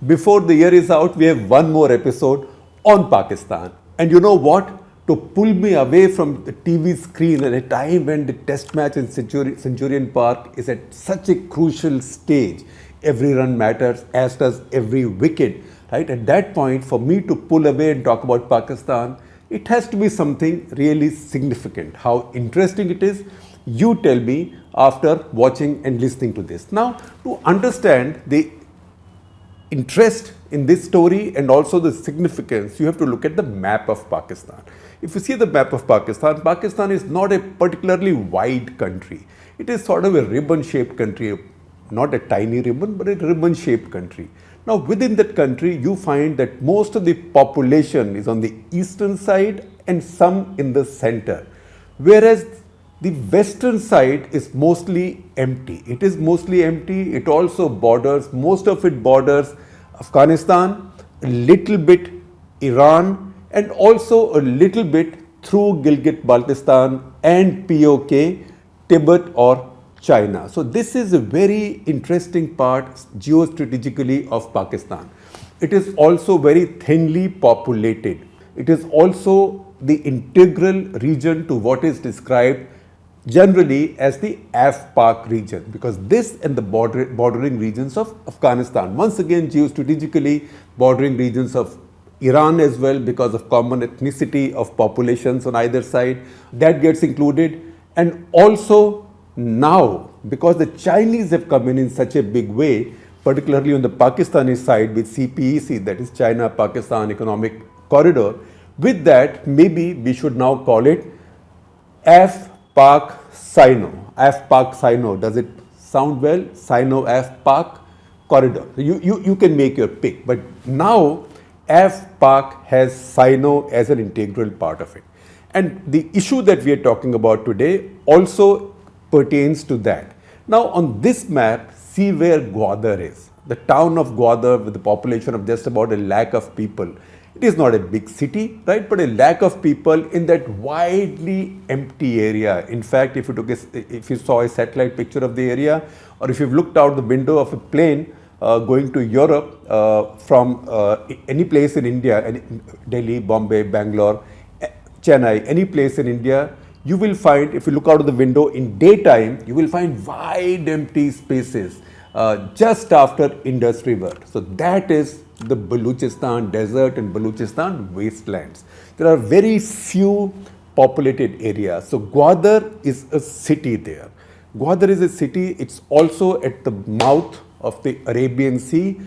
before the year is out, we have one more episode on Pakistan. And you know what? To pull me away from the TV screen at a time when the test match in Centurion Park is at such a crucial stage. Every run matters, as does every wicket. Right? At that point, for me to pull away and talk about Pakistan, it has to be something really significant. How interesting it is, you tell me after watching and listening to this. Now, to understand the interest in this story and also the significance, you have to look at the map of Pakistan. If you see the map of Pakistan, Pakistan is not a particularly wide country. It is sort of a ribbon-shaped country, not a tiny ribbon, but a ribbon-shaped country. Now, within that country, you find that most of the population is on the eastern side and some in the center, whereas the western side is mostly empty. It is mostly empty. It also borders, most of it borders Afghanistan, a little bit Iran, and also a little bit through Gilgit-Baltistan and POK, Tibet or China. So this is a very interesting part geostrategically of Pakistan. It is also very thinly populated. It is also the integral region to what is described generally as the AFPAK region, because this and the bordering regions of Afghanistan, once again geostrategically bordering regions of Iran as well, because of common ethnicity of populations on either side, that gets included. And also now, because the Chinese have come in such a big way, particularly on the Pakistani side with CPEC, that is China-Pakistan Economic Corridor, with that maybe we should now call it AFPAK-Sino. AFPAK-Sino, does it sound well? Sino-AFPAK Corridor. You can make your pick, but now AFPAK has Sino as an integral part of it. And the issue that we are talking about today also pertains to that. Now on this map, see where Gwadar is. The town of Gwadar with a population of just about 1 lakh of people. It is not a big city, right? But 1 lakh of people in that widely empty area. In fact, if you saw a satellite picture of the area, or if you've looked out the window of a plane going to Europe from any place in India, Delhi, Bombay, Bangalore, Chennai, any place in India, you will find, if you look out of the window in daytime, you will find wide empty spaces just after Indus River. So that is the Balochistan desert and Balochistan wastelands. There are very few populated areas. So Gwadar is a city there. Gwadar is a city. It's also at the mouth of the Arabian Sea.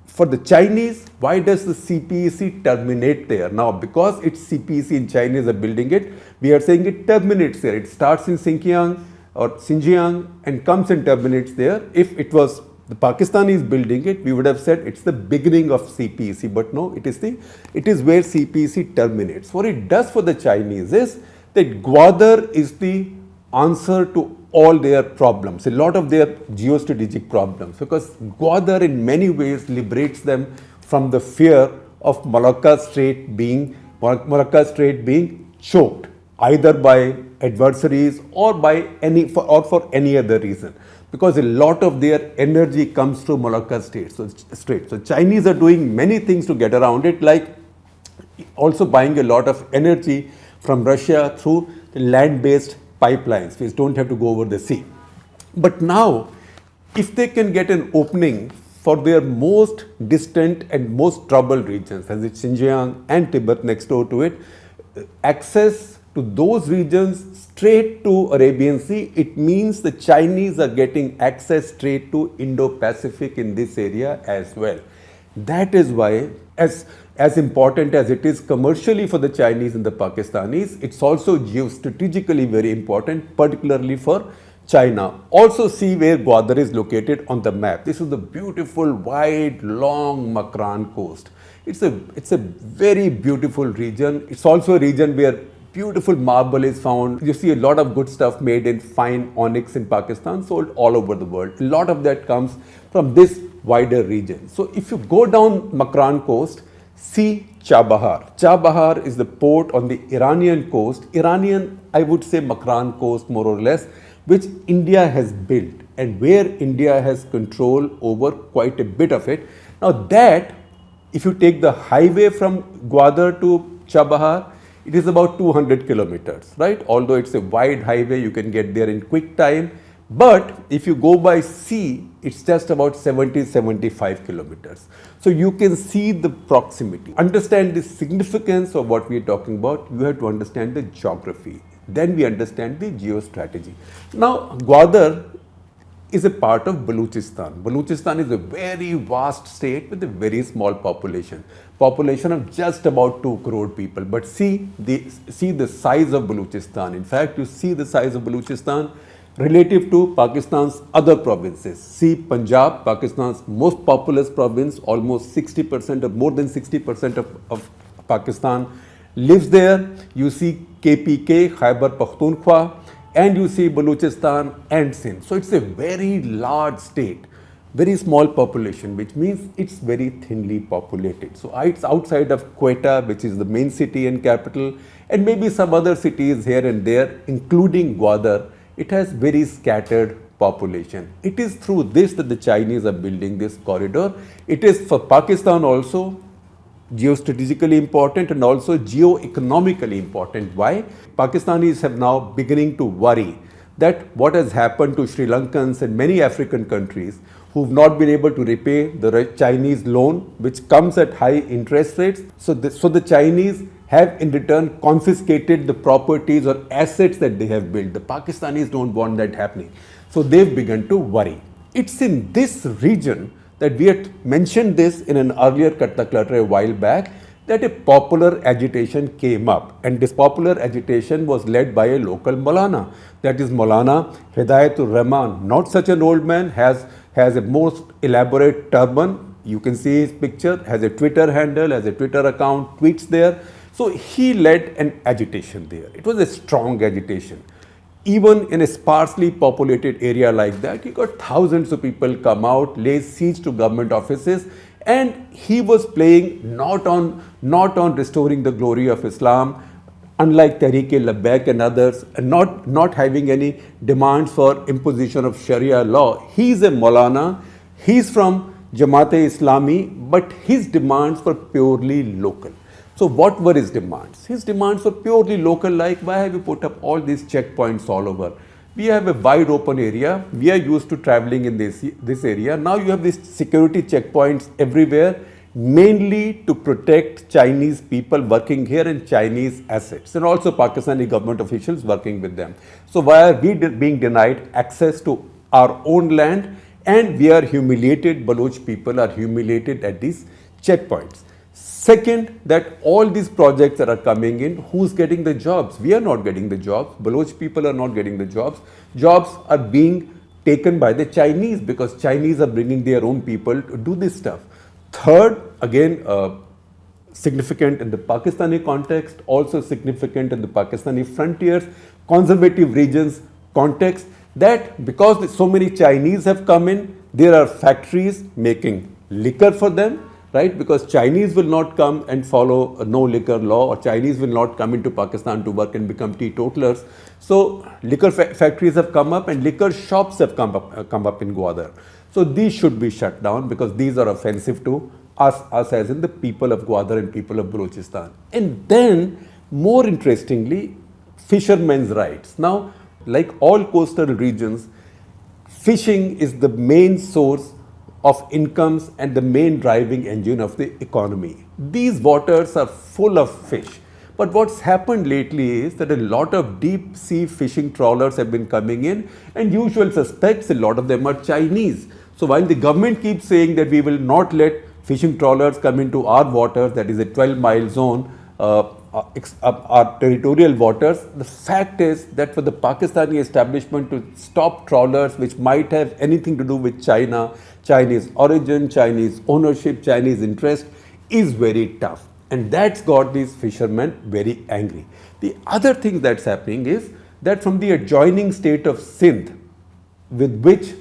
For the Chinese, why does the CPEC terminate there? Now, because it's CPEC and Chinese are building it, we are saying it terminates there. It starts in Xinjiang and comes and terminates there. If it was the Pakistanis building it, we would have said it's the beginning of CPEC, but no, it is where CPEC terminates. What it does for the Chinese is that Gwadar is the answer to all their problems, a lot of their geostrategic problems, because Gwadar in many ways liberates them from the fear of Malacca Strait being choked either by adversaries or for any other reason, because a lot of their energy comes through Malacca Strait. So Chinese are doing many things to get around it, like also buying a lot of energy from Russia through land-based pipelines, which don't have to go over the sea. But now, if they can get an opening for their most distant and most troubled regions, as it's Xinjiang and Tibet next door to it, access to those regions straight to Arabian Sea, it means the Chinese are getting access straight to Indo-Pacific in this area as well. That is why, as important as it is commercially for the Chinese and the Pakistanis, it's also geostrategically very important, particularly for China. Also see where Gwadar is located on the map. This is the beautiful, wide, long Makran coast. It's a very beautiful region. It's also a region where beautiful marble is found. You see a lot of good stuff made in fine onyx in Pakistan, sold all over the world. A lot of that comes from this wider region. So if you go down Makran coast, see Chabahar. Chabahar is the port on the Iranian coast. Iranian, I would say Makran coast more or less, which India has built and where India has control over quite a bit of it. Now that, if you take the highway from Gwadar to Chabahar, it is about 200 kilometers, right? Although it's a wide highway, you can get there in quick time. But if you go by sea, it's just about 70-75 kilometers. So you can see the proximity. Understand the significance of what we are talking about, you have to understand the geography. Then we understand the geostrategy. Now, Gwadar is a part of Balochistan. Balochistan is a very vast state with a very small population. Population of just about 2 crore people. But see the size of Balochistan. In fact, you see the size of Balochistan relative to Pakistan's other provinces. See Punjab, Pakistan's most populous province, almost 60% or more than 60% of Pakistan lives there. You see KPK, Khyber Pakhtunkhwa, and you see Balochistan and Sindh. So it's a very large state, very small population, which means it's very thinly populated. So it's outside of Quetta, which is the main city and capital, and maybe some other cities here and there, including Gwadar. It has very scattered population. It is through this that the Chinese are building this corridor. It is for Pakistan also geostrategically important and also geo-economically important. Why? Pakistanis have now beginning to worry that what has happened to Sri Lankans and many African countries who've not been able to repay the Chinese loan, which comes at high interest rates. So the Chinese have in return confiscated the properties or assets that they have built. The Pakistanis don't want that happening. So they've begun to worry. It's in this region that we had mentioned this in an earlier CutTheClutter a while back, that a popular agitation came up, and this popular agitation was led by a local Maulana, that is Maulana Hidayat Rehman. Not such an old man, has a most elaborate turban. You can see his picture, has a Twitter handle, has a Twitter account, tweets there. So he led an agitation there. It was a strong agitation. Even in a sparsely populated area like that, he got thousands of people come out, lay siege to government offices, and he was playing not on restoring the glory of Islam, unlike Tehreek-e-Labbaik and others, and not having any demands for imposition of Sharia law. He's a Maulana, he's from Jamaat-e-Islami, but his demands were purely local. So what were his demands? His demands were purely local, like why have you put up all these checkpoints all over? We have a wide open area. We are used to traveling in this area. Now you have these security checkpoints everywhere, mainly to protect Chinese people working here and Chinese assets, and also Pakistani government officials working with them. So why are we being denied access to our own land? And we are humiliated, Baloch people are humiliated at these checkpoints. Second, that all these projects that are coming in, who's getting the jobs? We are not getting the jobs. Baloch people are not getting the jobs. Jobs are being taken by the Chinese because Chinese are bringing their own people to do this stuff. Third, again, significant in the Pakistani context, also significant in the Pakistani frontiers, conservative regions context, that because so many Chinese have come in, there are factories making liquor for them. Right? Because Chinese will not come and follow a no liquor law, or Chinese will not come into Pakistan to work and become teetotalers. So liquor factories have come up and liquor shops have come up in Gwadar. So these should be shut down because these are offensive to us as in the people of Gwadar and people of Balochistan. And then, more interestingly, fishermen's rights. Now, like all coastal regions, fishing is the main source of incomes and the main driving engine of the economy. These waters are full of fish. But what's happened lately is that a lot of deep sea fishing trawlers have been coming in, and usual suspects, a lot of them are Chinese. So while the government keeps saying that we will not let fishing trawlers come into our waters, that is a 12-mile zone, our territorial waters, the fact is that for the Pakistani establishment to stop trawlers which might have anything to do with China, Chinese origin, Chinese ownership, Chinese interest, is very tough. And that's got these fishermen very angry. The other thing that's happening is that from the adjoining state of Sindh, with which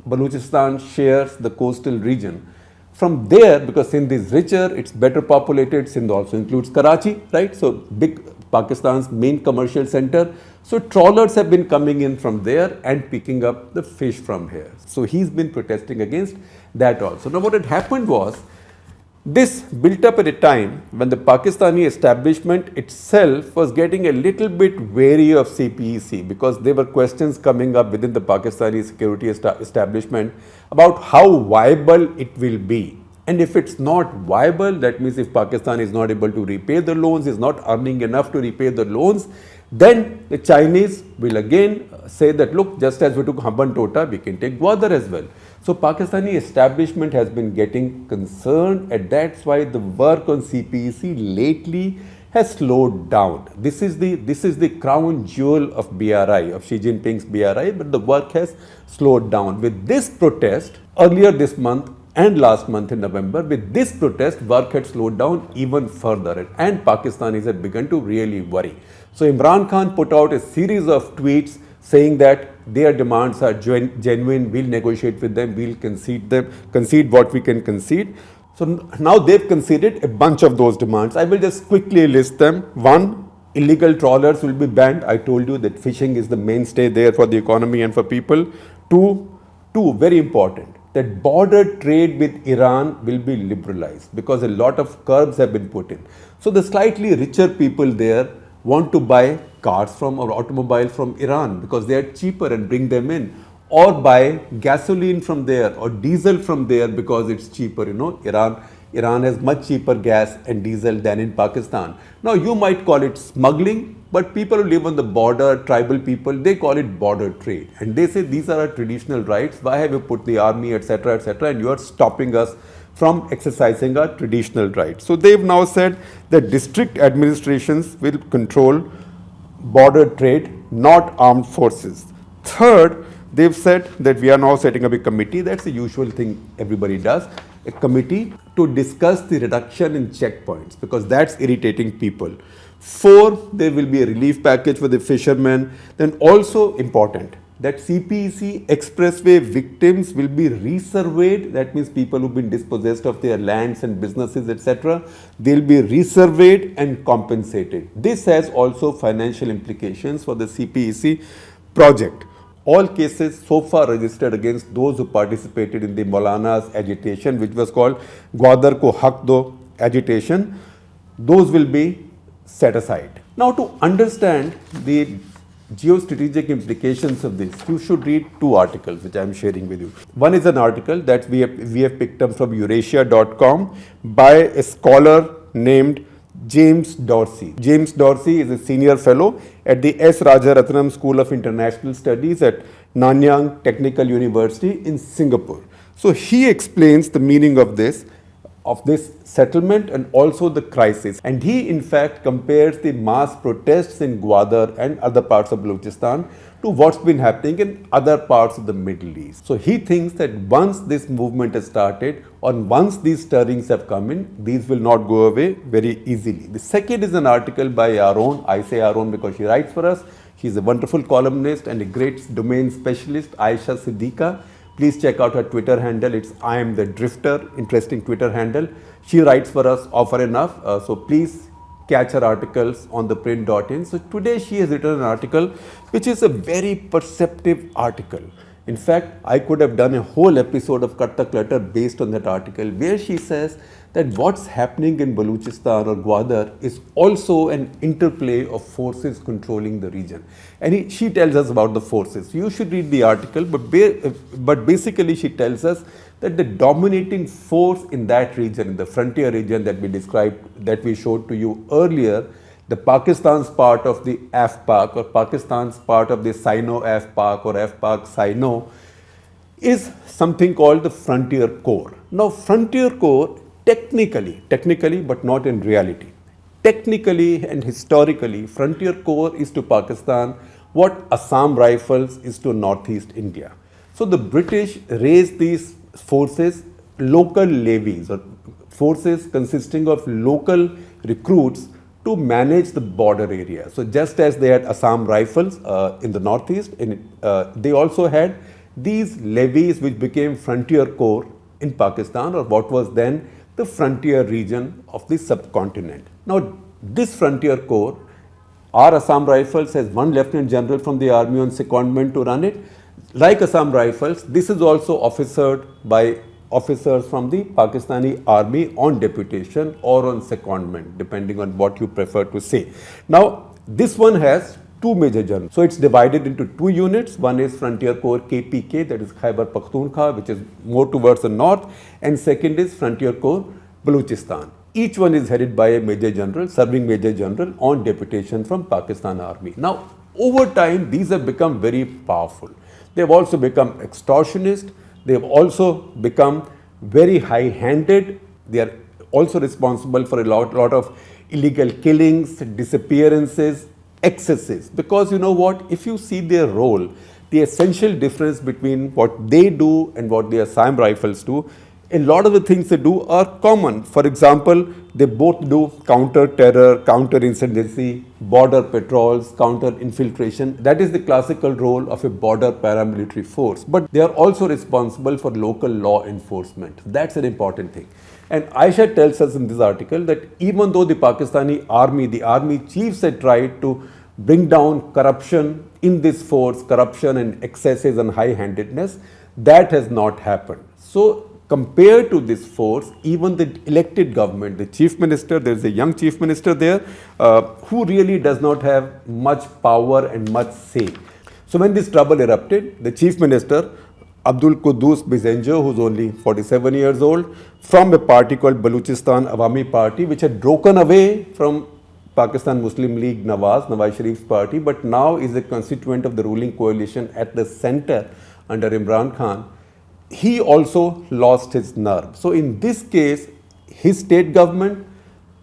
Balochistan shares the coastal region, from there, because Sindh is richer, it's better populated, Sindh also includes Karachi, right? So big Pakistan's main commercial center. So trawlers have been coming in from there and picking up the fish from here. So he's been protesting against that also. Now what had happened was, this built up at a time when the Pakistani establishment itself was getting a little bit wary of CPEC, because there were questions coming up within the Pakistani security establishment about how viable it will be. And if it's not viable, that means if Pakistan is not able to repay the loans, is not earning enough to repay the loans, then the Chinese will again say that, look, just as we took Hambantota, we can take Gwadar as well. So Pakistani establishment has been getting concerned, and that's why the work on CPEC lately has slowed down. This is the crown jewel of BRI, of Xi Jinping's BRI, but the work has slowed down. With this protest, earlier this month and last month in November, with this protest, work had slowed down even further, and Pakistanis had begun to really worry. So Imran Khan put out a series of tweets saying that their demands are genuine, we'll negotiate with them, we'll concede what we can concede. So now they've conceded a bunch of those demands. I will just quickly list them. One, illegal trawlers will be banned. I told you that fishing is the mainstay there for the economy and for people. Two, very important, that border trade with Iran will be liberalized, because a lot of curbs have been put in. So the slightly richer people there want to buy cars from or automobiles from Iran because they are cheaper and bring them in, or buy gasoline from there or diesel from there because it's cheaper. You know, Iran has much cheaper gas and diesel than in Pakistan. Now you might call it smuggling, but people who live on the border, tribal people, they call it border trade, and they say these are our traditional rights. Why have you put the army, etc., etc., and you are stopping us from exercising our traditional rights? So they've now said that district administrations will control border trade, not armed forces. Third, they've said that we are now setting up a committee. That's the usual thing everybody does. A committee to discuss the reduction in checkpoints, because that's irritating people. Four, there will be a relief package for the fishermen. Then also important, that CPEC expressway victims will be resurveyed. That means people who've been dispossessed of their lands and businesses, etc. They'll be resurveyed and compensated. This has also financial implications for the CPEC project. All cases so far registered against those who participated in the Maulana's agitation, which was called Gwadar Ko Haq Do agitation, those will be set aside. Now, to understand the geostrategic implications of this, you should read two articles which I am sharing with you. One is an article that we have picked up from Eurasia.com by a scholar named James Dorsey. James Dorsey is a senior fellow at the S. Rajaratnam School of International Studies at Nanyang Technical University in Singapore. So he explains the meaning of this settlement and also the crisis. And he in fact compares the mass protests in Gwadar and other parts of Balochistan to what's been happening in other parts of the Middle East. So he thinks that once this movement has started, or once these stirrings have come in, these will not go away very easily. The second is an article by our own, I say our own because she writes for us. She's a wonderful columnist and a great domain specialist, Aisha Siddiqa. Please check out her Twitter handle. It's I am the Drifter, interesting Twitter handle. She writes for us often enough. So please catch her articles on ThePrint.in. So today she has written an article which is a very perceptive article. In fact, I could have done a whole episode of CutTheClutter based on that article, where she says that what's happening in Balochistan or Gwadar is also an interplay of forces controlling the region. And she tells us about the forces. You should read the article, but basically she tells us that the dominating force in that region, in the frontier region that we described, that we showed to you earlier, the Pakistan's part of the AFPAC or Pakistan's part of the Sino-AFPAC or AFPAC-Sino is something called the Frontier Corps. Now, Frontier Corps technically, but not in reality. Technically and historically, Frontier Corps is to Pakistan what Assam Rifles is to Northeast India. So the British raised these forces, local levies or forces consisting of local recruits to manage the border area. So just as they had Assam Rifles in the Northeast, they also had these levies which became Frontier Corps in Pakistan, or what was then the frontier region of the subcontinent. Now, this Frontier Corps Our Assam Rifles has one Lieutenant General from the army on secondment to run it. Like Assam Rifles, this is also officered by officers from the Pakistani army on deputation or on secondment, depending on what you prefer to say. Now, this one has two major generals. So it's divided into two units. One is Frontier Corps KPK, that is Khyber Pakhtunkhwa, which is more towards the north, and second is Frontier Corps Balochistan. Each one is headed by a major general, serving major general on deputation from Pakistan army. Now, over time, these have become very powerful. They have also become extortionist. They have also become very high-handed. They are also responsible for a lot of illegal killings, disappearances, excesses. Because you know what, if you see their role, the essential difference between what they do and what the Assam Rifles do, a lot of the things they do are common. For example, they both do counter-terror, counter-insurgency, border patrols, counter-infiltration. That is the classical role of a border paramilitary force. But they are also responsible for local law enforcement. That's an important thing. And Aisha tells us in this article that even though the Pakistani army, the army chiefs had tried to bring down corruption in this force, corruption and excesses and high-handedness, that has not happened. So, compared to this force, even the elected government, the chief minister, there is a young chief minister there who really does not have much power and much say. So when this trouble erupted, the chief minister, Abdul Quddus Bizenjo, who's only 47 years old, from a party called Balochistan Awami Party, which had broken away from Pakistan Muslim League Nawaz Sharif's party, but now is a constituent of the ruling coalition at the center under Imran Khan. He also lost his nerve. So in this case, his state government,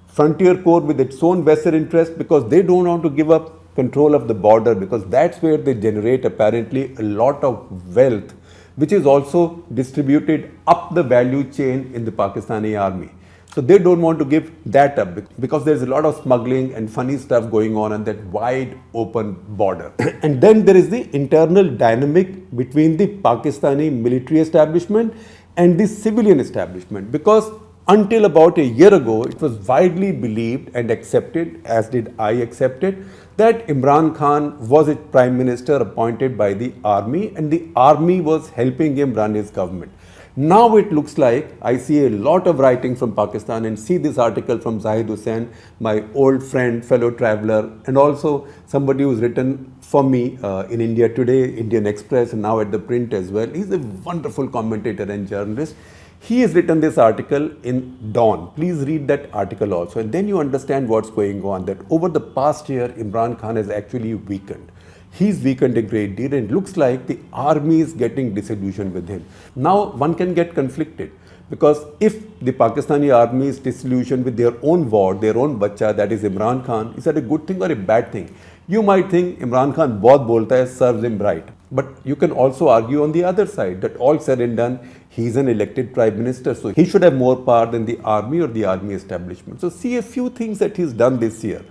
Frontier Corps with its own vested interest, because they don't want to give up control of the border, because that's where they generate apparently a lot of wealth, which is also distributed up the value chain in the Pakistani army. So they don't want to give that up because there's a lot of smuggling and funny stuff going on that wide open border. And then there is the internal dynamic between the Pakistani military establishment and the civilian establishment, because until about a year ago, it was widely believed and accepted, as did I accept it, that Imran Khan was a prime minister appointed by the army and the army was helping him run his government. Now it looks like I see a lot of writing from Pakistan and see this article from Zahid Hussain, my old friend, fellow traveler, and also somebody who's written for me in India Today, Indian Express, and now at ThePrint as well. He's a wonderful commentator and journalist. He has written this article in Dawn. Please read that article also, and then you understand what's going on, that over the past year, Imran Khan has actually weakened. He's weakened a great deal and it looks like the army is getting disillusioned with him. Now one can get conflicted, because if the Pakistani army is disillusioned with their own ward, their own bacha, that is Imran Khan, is that a good thing or a bad thing? You might think Imran Khan bahut bolta hai, serves him right. But you can also argue on the other side that all said and done, he's an elected prime minister, so he should have more power than the army or the army establishment. So see a few things that he's done this year.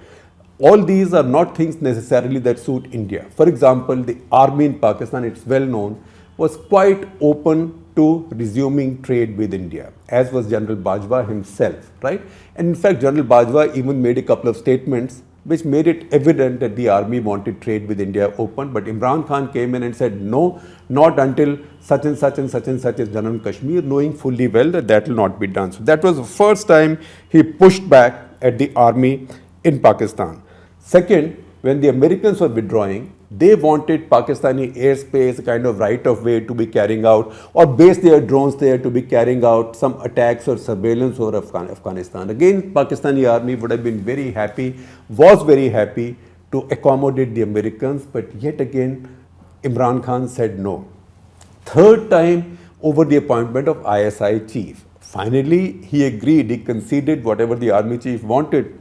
All these are not things necessarily that suit India. For example, the army in Pakistan, it's well known, was quite open to resuming trade with India, as was General Bajwa himself, right? And in fact, General Bajwa even made a couple of statements which made it evident that the army wanted trade with India open, but Imran Khan came in and said, no, not until such and such and such and such is done in Kashmir, knowing fully well that that will not be done. So that was the first time he pushed back at the army in Pakistan. Second, when the Americans were withdrawing, they wanted Pakistani airspace, a kind of right of way to be carrying out, or base their drones there to be carrying out some attacks or surveillance over Afghanistan. Again, Pakistani army would have been very happy, was very happy to accommodate the Americans, but yet again, Imran Khan said no. Third time, over the appointment of ISI chief. Finally, he agreed, he conceded whatever the army chief wanted.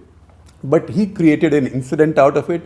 But he created an incident out of it.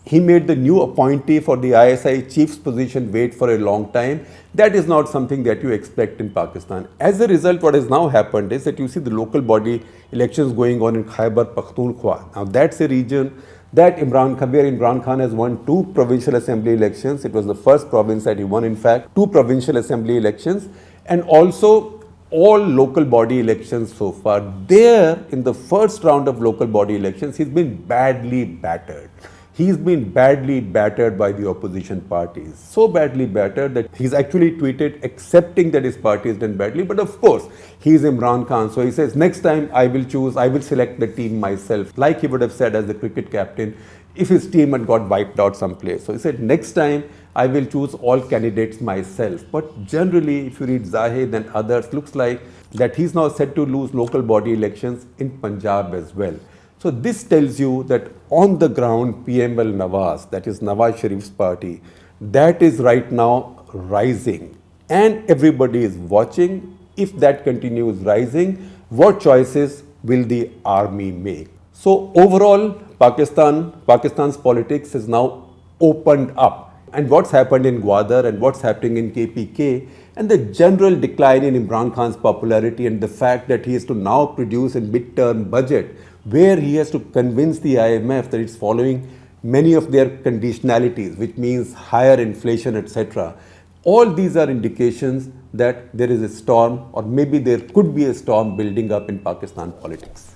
He made the new appointee for the ISI chief's position wait for a long time. That is not something that you expect in Pakistan. As a result, what has now happened is that you see the local body elections going on in Khyber Pakhtunkhwa. Now that's a region that where Imran Khan has won 2 provincial assembly elections. It was the first province that he won, in fact, 2 provincial assembly elections, and also all local body elections so far. There, in the first round of local body elections, he's been badly battered. he's been badly battered by the opposition parties. So badly battered that he's actually tweeted accepting that his party has done badly. But of course, he's Imran Khan. So he says, next time I will select the team myself. Like he would have said as the cricket captain, if his team had got wiped out someplace. So he said, next time I will choose all candidates myself. But generally, if you read Zahid and others, looks like that he's now set to lose local body elections in Punjab as well. So this tells you that on the ground, PML Nawaz, that is Nawaz Sharif's party, that is right now rising. And everybody is watching. If that continues rising, what choices will the army make? So overall, Pakistan's politics is now opened up. And what's happened in Gwadar and what's happening in KPK and the general decline in Imran Khan's popularity and the fact that he has to now produce a mid-term budget where he has to convince the IMF that it's following many of their conditionalities, which means higher inflation, etc. All these are indications that there is a storm, or maybe there could be a storm building up in Pakistan politics.